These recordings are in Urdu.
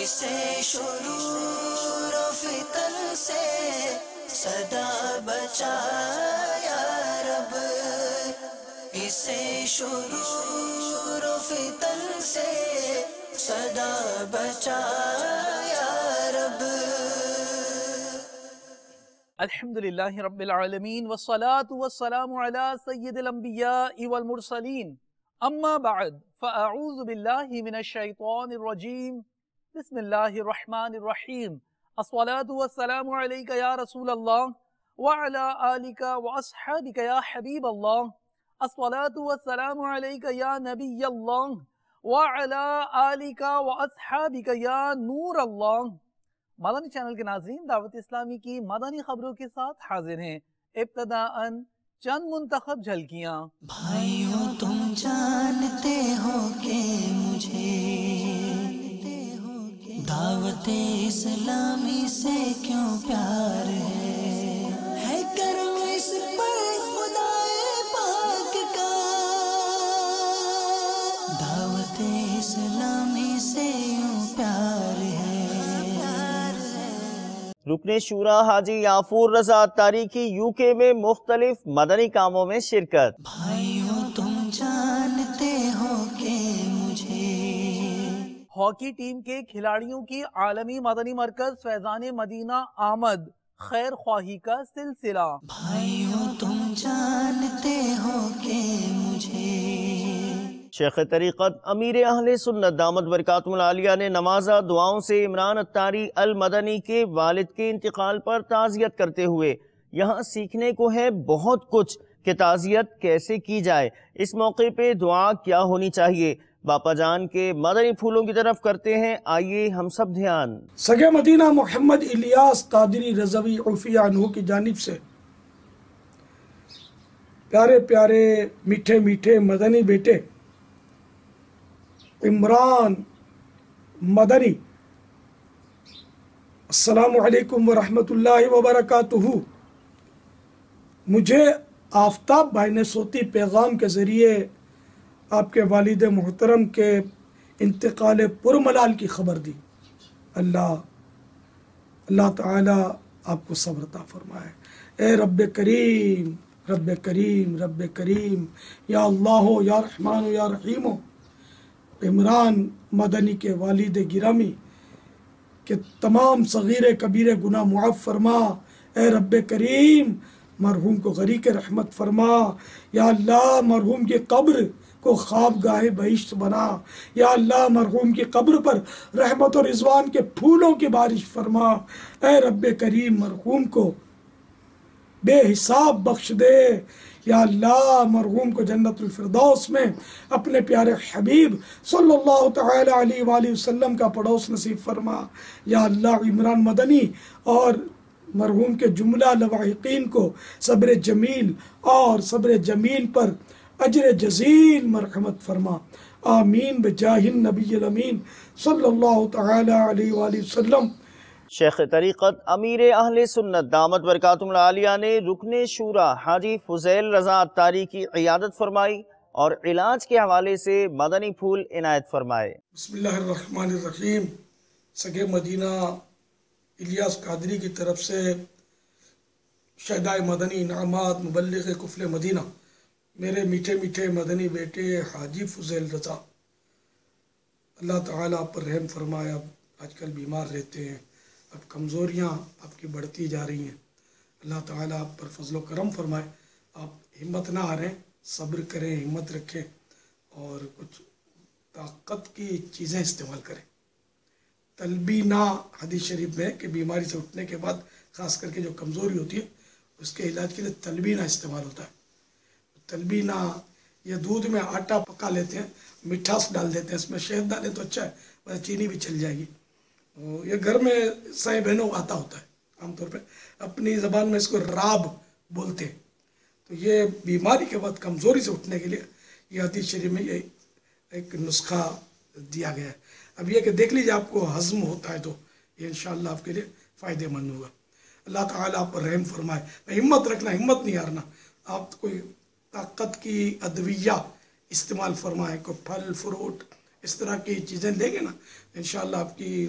اسے شرور و فتن سے صدا بچا یا رب، اسے شرور و فتن سے صدا بچا یا رب۔ الحمدللہ رب العالمین والصلاة والسلام علی سید الانبیاء والمرسلین، اما بعد فاعوذ باللہ من الشیطان الرجیم، بسم اللہ الرحمن الرحیم۔ الصلاة والسلام علیک یا رسول اللہ وعلی آلک واصحابک یا حبیب اللہ، الصلاة والسلام علیک یا نبی اللہ وعلی آلک واصحابک یا نور اللہ۔ مدنی چینل کے ناظرین، دعوت اسلامی کی مدنی خبروں کے ساتھ حاضر ہیں۔ ابتداءً چند منتخب جھلکیاں۔ بھائیوں تم جانتے ہو کہ مجھے دعوت اسلامی سے کیوں پیار ہے کرم اس پر خدائے پاک کا، دعوت اسلامی سے یوں پیار ہے۔ رکن شورا حاجی یافور رضا اتاری کی UK میں مختلف مدنی کاموں میں شرکت۔ بھائیوں تم جانتے ہو کہ مجھے ہاکی ٹیم کے کھلاڑیوں کی عالمی مدنی مرکز فیضان مدینہ آمد، خیر خواہی کا سلسلہ۔ بھائیوں تم جانتے ہو کہ مجھے شیخ طریقت امیر اہل سنت دامت برکاتہم العالیہ نے نمازہ دعاؤں سے عمران اتاری المدنی کے والد کے انتقال پر تعزیت کرتے ہوئے یہاں سیکھنے کو ہے بہت کچھ کہ تعزیت کیسے کی جائے، اس موقع پہ دعا کیا ہونی چاہیے۔ باپا جان کے مدنی پھولوں کی طرف کرتے ہیں آئیے ہم سب دھیان۔ سگے مدینہ محمد الیاس قادری رضوی عفیہ عنہ کی جانب سے پیارے پیارے میٹھے میٹھے مدنی بیٹے عمران مدنی، السلام علیکم ورحمۃ اللہ وبرکاتہ۔ مجھے آفتاب بھائی نے صوتی پیغام کے ذریعے آپ کے والد محترم کے انتقال پرملال کی خبر دی۔ اللہ تعالی آپ کو صبر عطا فرمائے۔ اے رب کریم رب کریم رب کریم، یا اللہ یا رحمان یا رحیم، عمران مدنی کے والد گرامی کے تمام صغیر کبیر گناہ معاف فرما۔ اے رب کریم مرحوم کو غریق رحمت فرما۔ یا اللہ مرحوم کی قبر کو خوابگاہ بہشت بنا۔ یا اللہ مرحوم کی قبر پر رحمت و رضوان کے پھولوں کی بارش فرما۔ اے رب کریم مرحوم کو بے حساب بخش دے۔ یا اللہ مرحوم کو جنت الفردوس میں اپنے پیارے حبیب صلی اللہ تعالی علیہ وآلہ وسلم کا پڑوس نصیب فرما۔ یا اللہ عمران مدنی اور مرحوم کے جملہ لواحقین کو صبر جمیل اور صبر جمیل پر اجر جزیل مرحمت فرما۔ آمین بجاہ النبی الامین صلی اللہ تعالی علیہ وآلہ وسلم۔ شیخ طریقت امیر اہل سنت دامت برکاتہم العالیہ نے رکن شورا حاجی فضیل رضا اتاری کی عیادت فرمائی اور علاج کے حوالے سے مدنی پھول عنایت فرمائے۔ بسم اللہ الرحمن الرحیم۔ سگے مدینہ الیاس قادری کی طرف سے شہدائے مدنی انعامات مبلغ کفل مدینہ میرے میٹھے میٹھے مدنی بیٹے حاجی فضیل رضا، اللہ تعالیٰ آپ پر رحم فرمائے۔ اب آج کل بیمار رہتے ہیں، اب کمزوریاں آپ کی بڑھتی جا رہی ہیں، اللہ تعالیٰ آپ پر فضل و کرم فرمائے۔ آپ ہمت نہ ہاریں، صبر کریں، ہمت رکھیں اور کچھ طاقت کی چیزیں استعمال کریں۔ تلبینہ حدیث شریف میں کہ بیماری سے اٹھنے کے بعد خاص کر کے جو کمزوری ہوتی ہے اس کے علاج کے لیے تلبینہ استعمال ہوتا ہے۔ تلبینہ یہ دودھ میں آٹا پکا لیتے ہیں، مٹھاس ڈال دیتے ہیں، اس میں شہد ڈالیں تو اچھا ہے، ویسے چینی بھی چل جائے گی۔ یہ گھر میں سائیں بہنوں آتا ہوتا ہے، عام طور پہ اپنی زبان میں اس کو راب بولتے ہیں۔ تو یہ بیماری کے بعد کمزوری سے اٹھنے کے لیے یہ حدیث شریف میں یہ ایک نسخہ دیا گیا ہے۔ اب یہ کہ دیکھ لیجیے آپ کو ہضم ہوتا ہے تو یہ انشاءاللہ آپ کے لیے فائدہ مند ہوگا۔ اللہ تعالیٰ آپ پر رحم فرمائے۔ ہمت رکھنا، ہمت نہیں ہارنا۔ آپ کوئی طاقت کی ادویہ استعمال فرمائیں، کوئی پھل فروٹ اس طرح کی چیزیں لیں گے نا، انشاءاللہ آپ کی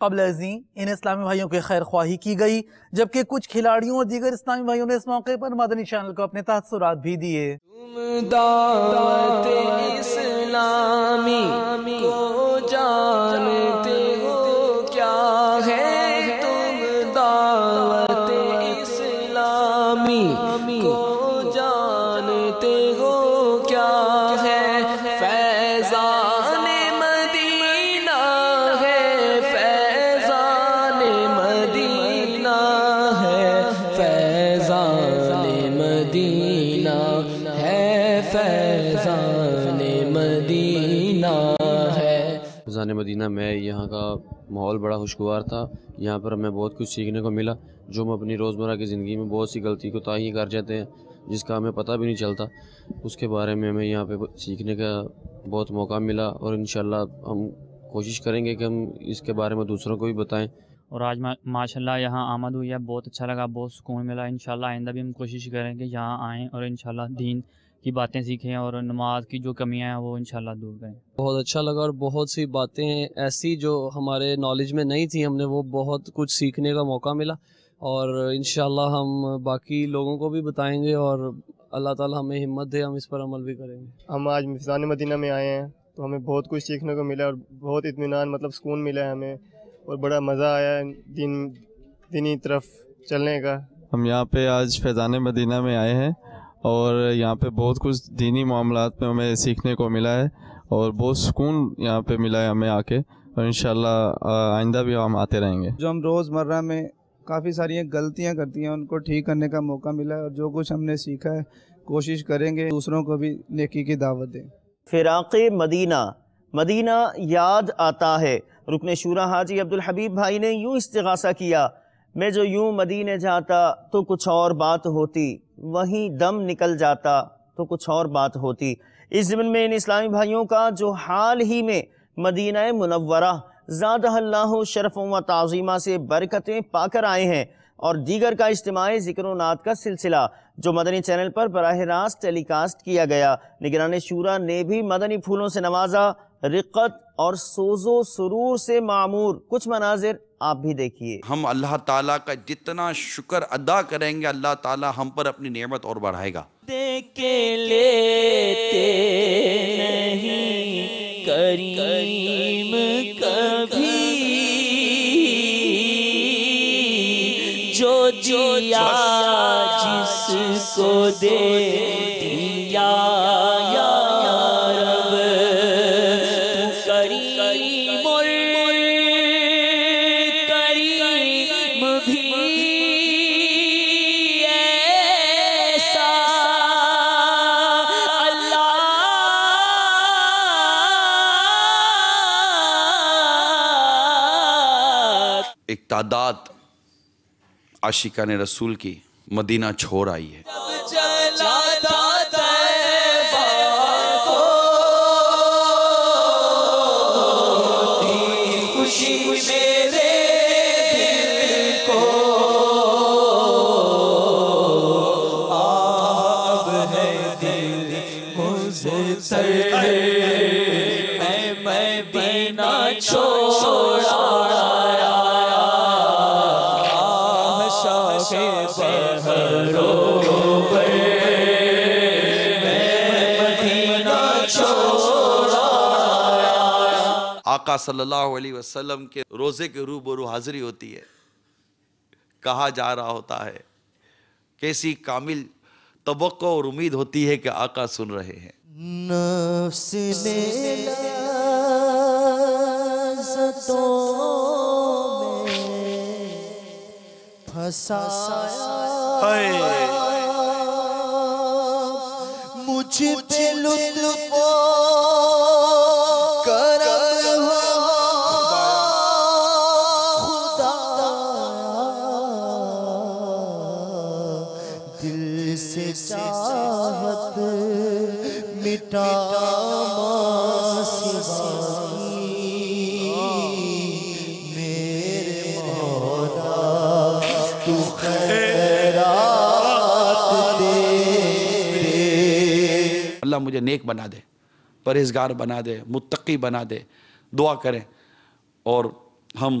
قبل ازیں ان اسلامی بھائیوں کی خیر خواہی کی گئی، جبکہ کچھ کھلاڑیوں اور دیگر اسلامی بھائیوں نے اس موقع پر مدنی چینل کو اپنے تاثرات بھی دیے۔ دعوت اسلامی کو جانتے ہو کیا ہے، تم دعوت اسلامی کو جانتے ہو کیا ہے، فیضان مدینہ ہے، فیضان مدینہ ہے، فیضان مدینہ ہے، فیضان مدینہ ہے۔ فیضان مدینہ میں یہاں کا ماحول بڑا خوشگوار تھا، یہاں پر ہمیں بہت کچھ سیکھنے کو ملا، جو ہم اپنی روزمرہ کی زندگی میں بہت سی غلطی کوتاہی کر جاتے ہیں، جس کا ہمیں پتہ بھی نہیں چلتا، اس کے بارے میں ہمیں یہاں پہ سیکھنے کا بہت موقع ملا، اور انشاءاللہ ہم کوشش کریں گے کہ ہم اس کے بارے میں دوسروں کو بھی بتائیں۔ اور آج ماشاءاللہ یہاں آمد ہوئی ہے، بہت اچھا لگا، بہت سکون ملا۔ انشاءاللہ آئندہ بھی ہم کوشش کریں کہ یہاں آئیں اور انشاءاللہ دین کی باتیں سیکھیں اور نماز کی جو کمیاں ہیں وہ انشاءاللہ دور کریں۔ بہت اچھا لگا، اور بہت سی باتیں ایسی جو ہمارے نالج میں نہیں تھیں، ہم نے وہ بہت کچھ سیکھنے کا موقع ملا، اور انشاءاللہ ہم باقی لوگوں کو بھی بتائیں گے، اور اللہ تعالی ہمیں ہمت دے، ہم اس پر عمل بھی کریں گے۔ ہم آج فیضان مدینہ میں آئے ہیں تو ہمیں بہت کچھ سیکھنے کو ملا، اور بہت اطمینان سکون ملا ہے ہمیں، اور بڑا مزہ آیا ہے دینی طرف چلنے کا۔ ہم یہاں پہ آج فیضان مدینہ میں آئے ہیں، اور یہاں پہ بہت کچھ دینی معاملات میں ہمیں سیکھنے کو ملا ہے، اور بہت سکون یہاں پہ ملا ہے ہمیں آ کے، اور انشاءاللہ آئندہ بھی ہم آتے رہیں گے۔ جو ہم روزمرہ میں کافی ساری غلطیاں کرتی ہیں، ان کو ٹھیک کرنے کا موقع ملا ہے، اور جو کچھ ہم نے سیکھا ہے کوشش کریں گے دوسروں کو بھی نیکی کی دعوت دیں۔ فراق مدینہ، مدینہ یاد آتا ہے۔ رکن شورا حاجی عبدالحبیب بھائی نے یوں استغاثہ کیا، میں جو یوں مدینے جاتا تو کچھ اور بات ہوتی، وہیں دم نکل جاتا تو کچھ اور بات ہوتی۔ اس ضمن میں ان اسلامی بھائیوں کا جو حال ہی میں مدینہ منورہ زادہ اللہ شرف و تعظیمہ سے برکتیں پا کر آئے ہیں، اور دیگر کا اجتماعی ذکر و نعت کا سلسلہ جو مدنی چینل پر براہ راست ٹیلی کاسٹ کیا گیا، نگران شورا نے بھی مدنی پھولوں سے نوازا، رقت اور سوز و سرور سے معمور کچھ مناظر آپ بھی دیکھیے۔ ہم اللہ تعالیٰ کا جتنا شکر ادا کریں گے، اللہ تعالیٰ ہم پر اپنی نعمت اور بڑھائے گا۔ دیکھ کے لیتے نہیں کریم کبھی، جو دیا جس کو دے دیا یا رب، تو کریم اور کریم بھی ایسا اللہ ایک تعداد عاشقان رسول کی مدینہ چھوڑ آئی ہے۔ آقا صلی اللہ علیہ وسلم کے روزے کے روبرو حاضری ہوتی ہے، کہا جا رہا ہوتا ہے، کیسی کامل توقع اور امید ہوتی ہے کہ آقا سن رہے ہیں۔ نفس نے لذتوں میں پھنسایا، مجھ پہ لطف کرم خدا، دل سے چاہت مٹا میرے مولا، تو خیرات دے۔ اللہ مجھے نیک بنا دے، پرہیزگار بنا دے، متقی بنا دے، دعا کریں۔ اور ہم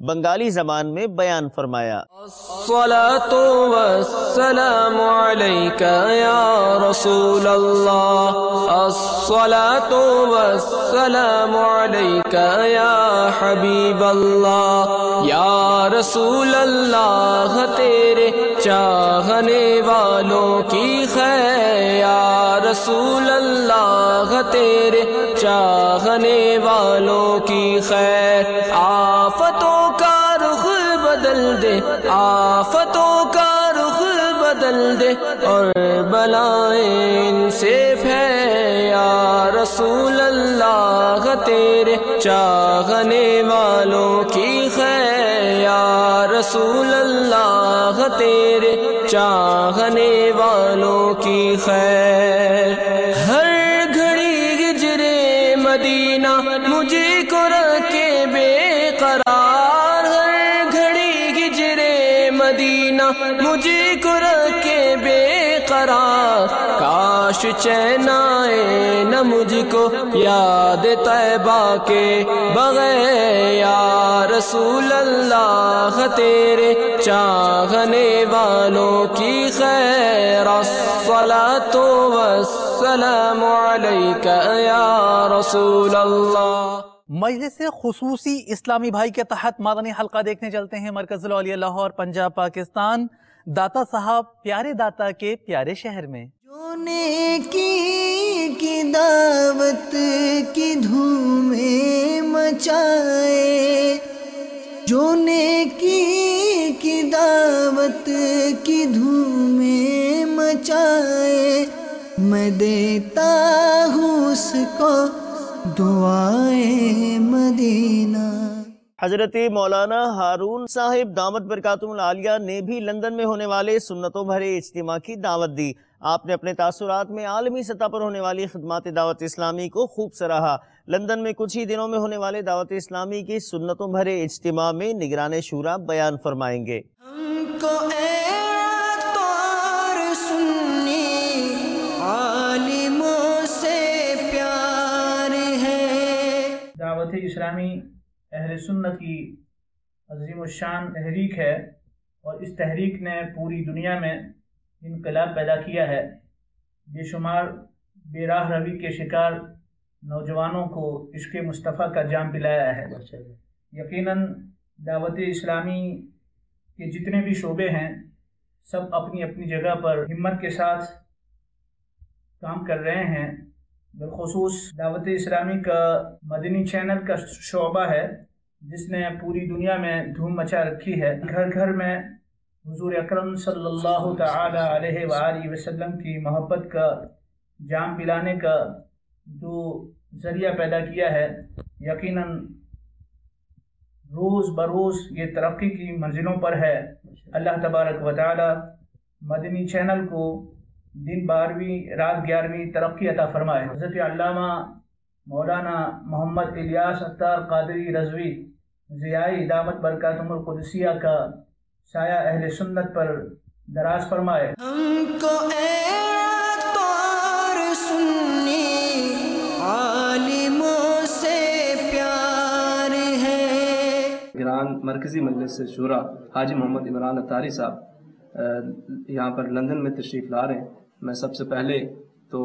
بنگالی زبان میں بیان فرمایا۔ الصلاة والسلام علیک یا رسول اللہ، الصلاة والسلام علیک یا حبیب اللہ، یا رسول اللہ تیرے چاہنے والوں کی خیر، یا رسول اللہ تیرے چاہنے والوں کی خیر، آفتوں کا رخ بدل دے، آفتوں کا رخ بدل دے اور بلائیں ان سے پھیر، یا رسول اللہ تیرے چاہنے والوں کی خیر، یا رسول اللہ تیرے چاہنے والوں کی خیر۔ ہر گھڑی ہجرے مدینہ مجھے کو رکھے بے قرار، ہر گھڑی ہجرے مدینہ مجھے کو رکھے بے قرار، کاش چین آئے نہ مجھ کو یاد طیبہ کے بغیر، یا رسول اللہ تیرے چاہنے والوں کی خیر، الصلاة والسلام علیک یا رسول اللہ۔ مجلس خصوصی اسلامی بھائی کے تحت مدنی حلقہ دیکھنے چلتے ہیں مرکز العالیہ لاہور، پنجاب، پاکستان، داتا صاحب پیارے داتا کے پیارے شہر میں۔ جو نیکی کی دعوت کی دھومیں مچائے، جو نیکی کی دعوت کی دھومیں مچائے، میں دیتا ہوں اس کو دعائے مدینہ۔ حضرت مولانا ہارون صاحب دامت برکاتہم العالیہ نے بھی لندن میں ہونے والے سنتوں بھرے اجتماع کی دعوت دی۔ آپ نے اپنے تاثرات میں عالمی سطح پر ہونے والی خدمات دعوت اسلامی کو خوب سراہا۔ لندن میں کچھ ہی دنوں میں ہونے والے دعوت اسلامی کی سنتوں بھرے اجتماع میں نگران شورا بیان فرمائیں گے۔ ہم کو اعتبار سنی عالموں سے پیار ہے۔ دعوت اسلامی اہل سنت کی عظیم الشان تحریک ہے، اور اس تحریک نے پوری دنیا میں انقلاب پیدا کیا ہے۔ بے شمار بے راہ روی کے شکار نوجوانوں کو عشق مصطفیٰ کا جام پلایا ہے۔ یقیناً دعوت اسلامی کے جتنے بھی شعبے ہیں سب اپنی اپنی جگہ پر ہمت کے ساتھ کام کر رہے ہیں۔ بالخصوص دعوت اسلامی کا مدنی چینل کا شعبہ ہے جس نے پوری دنیا میں دھوم مچا رکھی ہے۔ گھر گھر میں حضور اکرم صلی اللہ تعالی علیہ وآلہ وسلم کی محبت کا جام پلانے کا جو ذریعہ پیدا کیا ہے، یقیناً روز بروز یہ ترقی کی منزلوں پر ہے۔ اللہ تبارک و تعالی مدنی چینل کو دن 12ویں رات 11ویں ترقی عطا فرمائے۔ حضرت علامہ مولانا محمد الیاس اتار قادری رضوی ضیائی دامت برکاتہم القدسیہ کا سایہ اہل سنت پر دراز فرمائے۔ ہم کو اعتبار سنی عالموں سے پیار ہے۔ گران مرکزی مجلس شورا حاجی محمد عمران اتاری صاحب یہاں پر لندن میں تشریف لا رہے ہیں۔ میں سب سے پہلے تو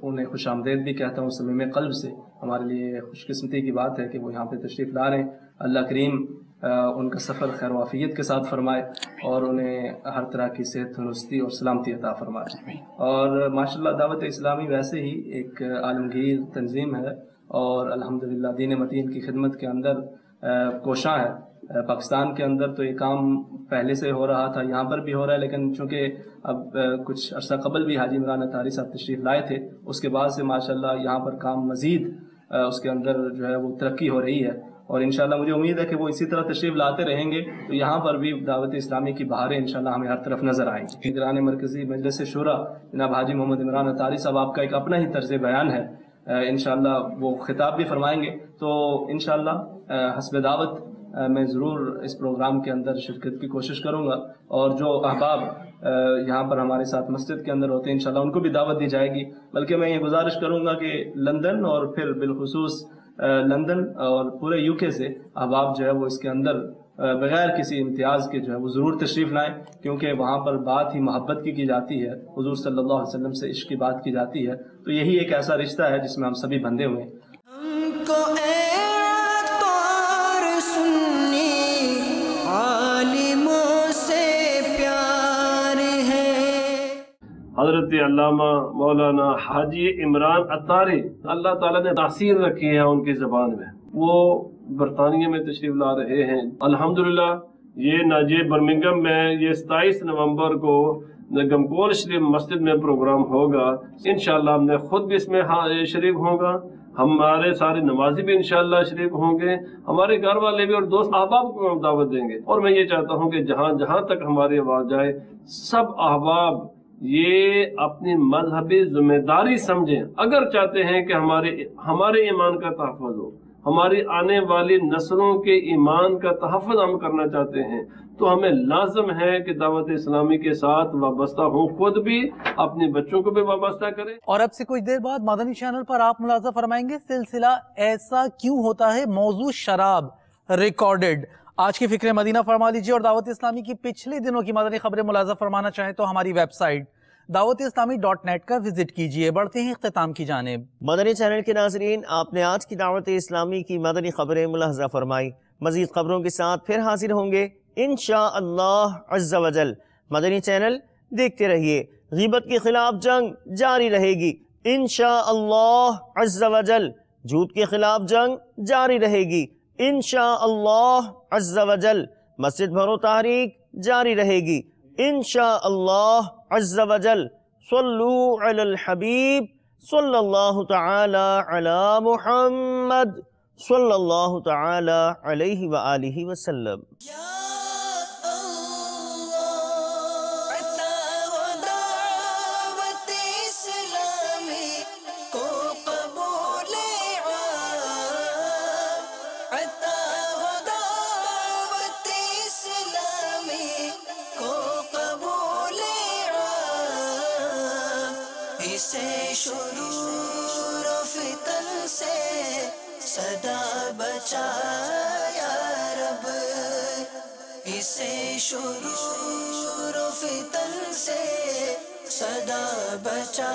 انہیں خوش آمدید بھی کہتا ہوں صمیم قلب سے۔ ہمارے لیے خوش قسمتی کی بات ہے کہ وہ یہاں پہ تشریف لا رہے ہیں۔ اللہ کریم ان کا سفر خیر و عافیت کے ساتھ فرمائے اور انہیں ہر طرح کی صحت تندرستی اور سلامتی عطا فرمائے۔ اور ماشاءاللہ دعوت اسلامی ویسے ہی ایک عالمگیر تنظیم ہے اور الحمدللہ دین متین کی خدمت کے اندر کوشاں ہے۔ پاکستان کے اندر تو یہ کام پہلے سے ہو رہا تھا، یہاں پر بھی ہو رہا ہے، لیکن چونکہ اب کچھ عرصہ قبل بھی حاجی عمران اتاری صاحب تشریف لائے تھے، اس کے بعد سے ماشاءاللہ یہاں پر کام مزید اس کے اندر جو ہے وہ ترقی ہو رہی ہے، اور انشاءاللہ مجھے امید ہے کہ وہ اسی طرح تشریف لاتے رہیں گے تو یہاں پر بھی دعوت اسلامی کی بہاریں انشاءاللہ ہمیں ہر طرف نظر آئیں گی۔ نگران مرکزی مجلس شورا جناب حاجی محمد عمران اتاری صاحب، آپ کا ایک اپنا ہی طرز بیان ہے، انشاءاللہ وہ خطاب بھی فرمائیں گے، تو انشاءاللہ حسب دعوت میں ضرور اس پروگرام کے اندر شرکت کی کوشش کروں گا، اور جو احباب یہاں پر ہمارے ساتھ مسجد کے اندر ہوتے ہیں انشاءاللہ ان کو بھی دعوت دی جائے گی۔ بلکہ میں یہ گزارش کروں گا کہ لندن اور پھر بالخصوص لندن اور پورے UK سے احباب جو ہے وہ اس کے اندر بغیر کسی امتیاز کے جو ہے وہ ضرور تشریف لائیں، کیونکہ وہاں پر بات ہی محبت کی جاتی ہے، حضور صلی اللہ علیہ وسلم سے عشق کی بات کی جاتی ہے، تو یہی ایک ایسا رشتہ ہے جس میں ہم سبھی بندھے ہوئے ہیں۔ ہم کو اے عطار سنی عالموں سے پیار ہے۔ حضرت علامہ مولانا حاجی عمران عطاری، اللہ تعالیٰ نے تاثیر رکھی ہے ان کی زبان میں، وہ برطانیہ میں تشریف لا رہے ہیں۔ الحمدللہ یہ ناجے برمنگم میں یہ 27 نومبر کو گمکول شریف مسجد میں پروگرام ہوگا، انشاءاللہ ہم نے خود بھی اس میں شریک ہوگا، ہمارے سارے نمازی بھی انشاءاللہ شریک ہوں گے، ہمارے گھر والے بھی اور دوست احباب کو ہم دعوت دیں گے۔ اور میں یہ چاہتا ہوں کہ جہاں جہاں تک ہماری آواز جائے سب احباب یہ اپنی مذہبی ذمہ داری سمجھیں، اگر چاہتے ہیں کہ ہمارے ایمان کا تحفظ ہو، ہماری آنے والی نسلوں کے ایمان کا تحفظ ہم کرنا چاہتے ہیں، تو ہمیں لازم ہے کہ دعوت اسلامی کے ساتھ وابستہ ہوں، خود بھی اپنے بچوں کو بھی وابستہ کریں۔ اور اب سے کچھ دیر بعد مدنی چینل پر آپ ملاحظہ فرمائیں گے سلسلہ ایسا کیوں ہوتا ہے، موضوع شراب ریکارڈڈ۔ آج کی فکر مدینہ فرما لیجیے، اور دعوت اسلامی کی پچھلے دنوں کی مدنی خبریں ملاحظہ فرمانا چاہیں تو ہماری ویب سائٹ dawat-islami.net کا وزٹ کیجئے۔ بڑھتے ہیں اختتام کی جانب۔ مدنی چینل کے ناظرین، آپ نے آج کی دعوت اسلامی کی مدنی خبریں ملاحظہ فرمائی، مزید خبروں کے ساتھ پھر حاضر ہوں گے انشاءاللہ عز و جل۔ مدنی چینل دیکھتے رہیے، غیبت کے خلاف جنگ جاری رہے گی انشاءاللہ عز و جل، جھوٹ کے خلاف جنگ جاری رہے گی انشاءاللہ عز و جل، مسجد بھرو تحریک جاری رہے گی انشاءاللہ عز و جل۔ صلو علی الحبیب صلی اللہ تعالی علی محمد صلی اللہ تعالی علیہ وآلہ وسلم۔ اسے شرور و فتن سے صدا بچا یا رب، اسے شرور و فتن سے صدا بچا